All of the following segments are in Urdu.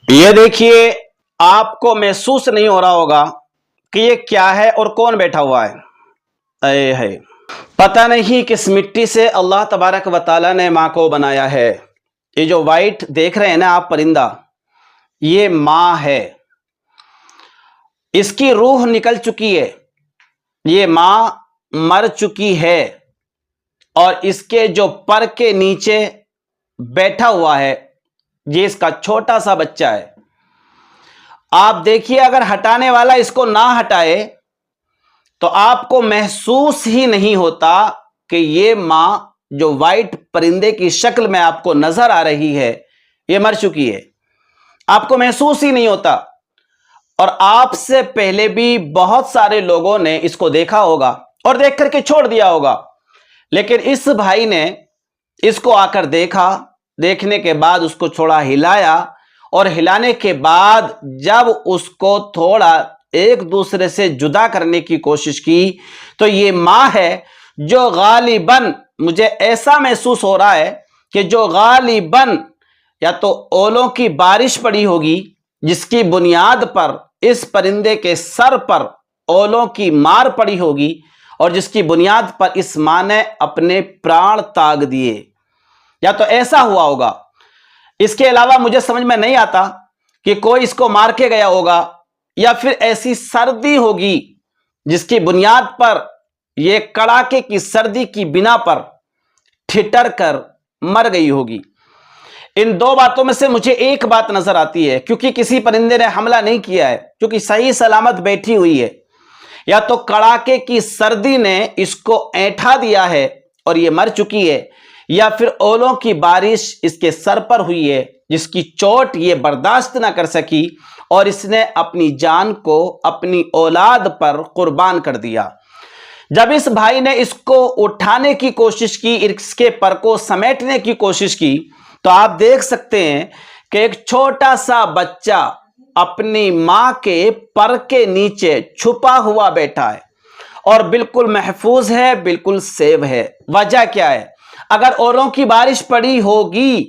یہ دیکھیے، آپ کو محسوس نہیں ہو رہا ہوگا کہ یہ کیا ہے اور کون بیٹھا ہوا ہے۔ اے ہے، پتہ نہیں کس مٹی سے اللہ تبارک و تعالیٰ نے ماں کو بنایا ہے۔ یہ جو وائٹ دیکھ رہے ہیں نا آپ پرندہ، یہ ماں ہے۔ اس کی روح نکل چکی ہے، یہ ماں مر چکی ہے، اور اس کے جو پر کے نیچے بیٹھا ہوا ہے یہ اس کا چھوٹا سا بچہ ہے۔ آپ دیکھیے، اگر ہٹانے والا اس کو نہ ہٹائے تو آپ کو محسوس ہی نہیں ہوتا کہ یہ ماں جو وائٹ پرندے کی شکل میں آپ کو نظر آ رہی ہے یہ مر چکی ہے۔ آپ کو محسوس ہی نہیں ہوتا، اور آپ سے پہلے بھی بہت سارے لوگوں نے اس کو دیکھا ہوگا اور دیکھ کر کے چھوڑ دیا ہوگا، لیکن اس بھائی نے اس کو آ کر دیکھا، دیکھنے کے بعد اس کو چھوڑا، ہلایا، اور ہلانے کے بعد جب اس کو تھوڑا ایک دوسرے سے جدا کرنے کی کوشش کی تو یہ ماں ہے جو غالباً، مجھے ایسا محسوس ہو رہا ہے کہ جو غالباً یا تو اولوں کی بارش پڑی ہوگی جس کی بنیاد پر اس پرندے کے سر پر اولوں کی مار پڑی ہوگی، اور جس کی بنیاد پر اس ماں نے اپنے پران تاگ دیے، یا تو ایسا ہوا ہوگا۔ اس کے علاوہ مجھے سمجھ میں نہیں آتا کہ کوئی اس کو مار کے گیا ہوگا، یا پھر ایسی سردی ہوگی جس کی بنیاد پر یہ کڑاکے کی سردی کی بنا پر ٹھٹر کر مر گئی ہوگی۔ ان دو باتوں میں سے مجھے ایک بات نظر آتی ہے، کیونکہ کسی پرندے نے حملہ نہیں کیا ہے، کیونکہ صحیح سلامت بیٹھی ہوئی ہے، یا تو کڑاکے کی سردی نے اس کو اینٹھا دیا ہے اور یہ مر چکی ہے، یا پھر اولوں کی بارش اس کے سر پر ہوئی ہے جس کی چوٹ یہ برداشت نہ کر سکی اور اس نے اپنی جان کو اپنی اولاد پر قربان کر دیا۔ جب اس بھائی نے اس کو اٹھانے کی کوشش کی، اس کے پر کو سمیٹنے کی کوشش کی، تو آپ دیکھ سکتے ہیں کہ ایک چھوٹا سا بچہ اپنی ماں کے پر کے نیچے چھپا ہوا بیٹھا ہے اور بالکل محفوظ ہے، بالکل سیو ہے۔ وجہ کیا ہے؟ اگر اولوں کی بارش پڑی ہوگی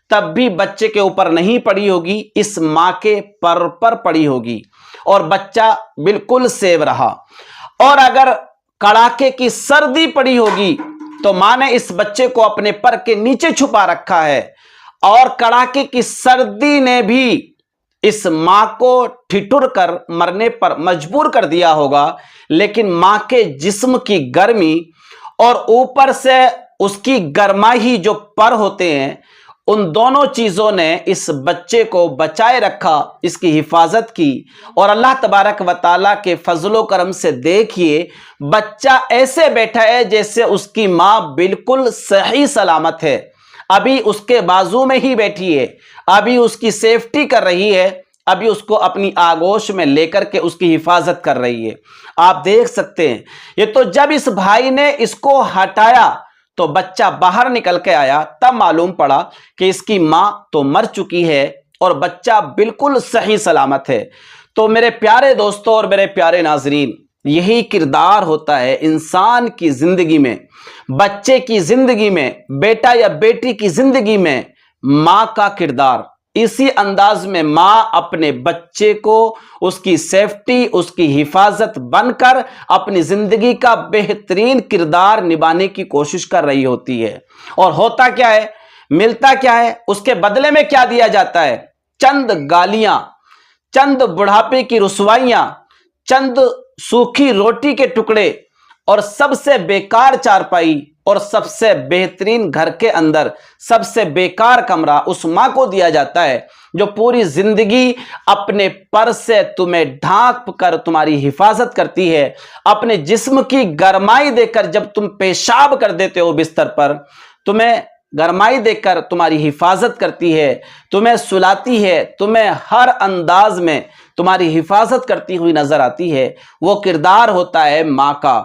تب بھی بچے کے اوپر نہیں پڑی ہوگی، اس ماں کے پر پر پڑی ہوگی اور بچہ بالکل سیو رہا۔ اور اگر کڑاکے کی سردی پڑی ہوگی تو ماں نے اس بچے کو اپنے پر کے نیچے چھپا رکھا ہے، اور کڑاکے کی سردی نے بھی اس ماں کو ٹھٹر کر مرنے پر مجبور کر دیا ہوگا، لیکن ماں کے جسم کی گرمی اور اوپر سے اس کی گرمائی جو پر ہوتے ہیں، ان دونوں چیزوں نے اس بچے کو بچائے رکھا، اس کی حفاظت کی، اور اللہ تبارک و تعالیٰ کے فضل و کرم سے دیکھیے بچہ ایسے بیٹھا ہے جیسے اس کی ماں بالکل صحیح سلامت ہے، ابھی اس کے بازو میں ہی بیٹھی ہے، ابھی اس کی سیفٹی کر رہی ہے، ابھی اس کو اپنی آغوش میں لے کر کے اس کی حفاظت کر رہی ہے۔ آپ دیکھ سکتے ہیں، یہ تو جب اس بھائی نے اس کو ہٹایا تو بچہ باہر نکل کے آیا، تب معلوم پڑا کہ اس کی ماں تو مر چکی ہے اور بچہ بالکل صحیح سلامت ہے۔ تو میرے پیارے دوستوں اور میرے پیارے ناظرین، یہی کردار ہوتا ہے انسان کی زندگی میں، بچے کی زندگی میں، بیٹا یا بیٹی کی زندگی میں ماں کا کردار۔ اسی انداز میں ماں اپنے بچے کو اس کی سیفٹی، اس کی حفاظت بن کر اپنی زندگی کا بہترین کردار نبھانے کی کوشش کر رہی ہوتی ہے۔ اور ہوتا کیا ہے، ملتا کیا ہے، اس کے بدلے میں کیا دیا جاتا ہے؟ چند گالیاں، چند بڑھاپے کی رسوائیاں، چند سوکھی روٹی کے ٹکڑے، اور سب سے بیکار چارپائی، اور سب سے بہترین گھر کے اندر سب سے بیکار کمرہ اس ماں کو دیا جاتا ہے جو پوری زندگی اپنے پر سے تمہیں ڈھانپ کر تمہاری حفاظت کرتی ہے، اپنے جسم کی گرمائی دے کر جب تم پیشاب کر دیتے ہو بستر پر، تمہیں گرمائی دے کر تمہاری حفاظت کرتی ہے، تمہیں سلاتی ہے، تمہیں ہر انداز میں تمہاری حفاظت کرتی ہوئی نظر آتی ہے۔ وہ کردار ہوتا ہے ماں کا۔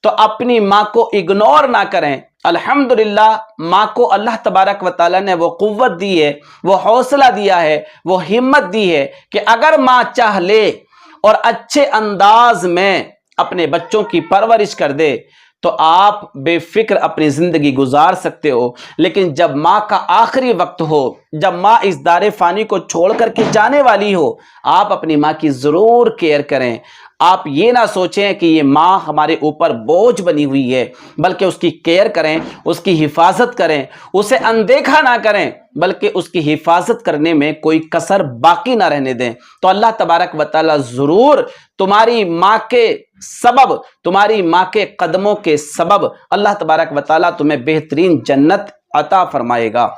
تو اپنی ماں کو اگنور نہ کریں۔ الحمدللہ ماں کو اللہ تبارک و تعالیٰ نے وہ قوت دی ہے، وہ حوصلہ دیا ہے، وہ ہمت دی ہے کہ اگر ماں چاہ لے اور اچھے انداز میں اپنے بچوں کی پرورش کر دے تو آپ بے فکر اپنی زندگی گزار سکتے ہو، لیکن جب ماں کا آخری وقت ہو، جب ماں اس دار فانی کو چھوڑ کر کے جانے والی ہو، آپ اپنی ماں کی ضرور کیئر کریں۔ آپ یہ نہ سوچیں کہ یہ ماں ہمارے اوپر بوجھ بنی ہوئی ہے، بلکہ اس کی کیئر کریں، اس کی حفاظت کریں، اسے اندیکھا نہ کریں، بلکہ اس کی حفاظت کرنے میں کوئی کسر باقی نہ رہنے دیں۔ تو اللہ تبارک و تعالی ضرور تمہاری ماں کے سبب، تمہاری ماں کے قدموں کے سبب اللہ تبارک و تعالی تمہیں بہترین جنت عطا فرمائے گا۔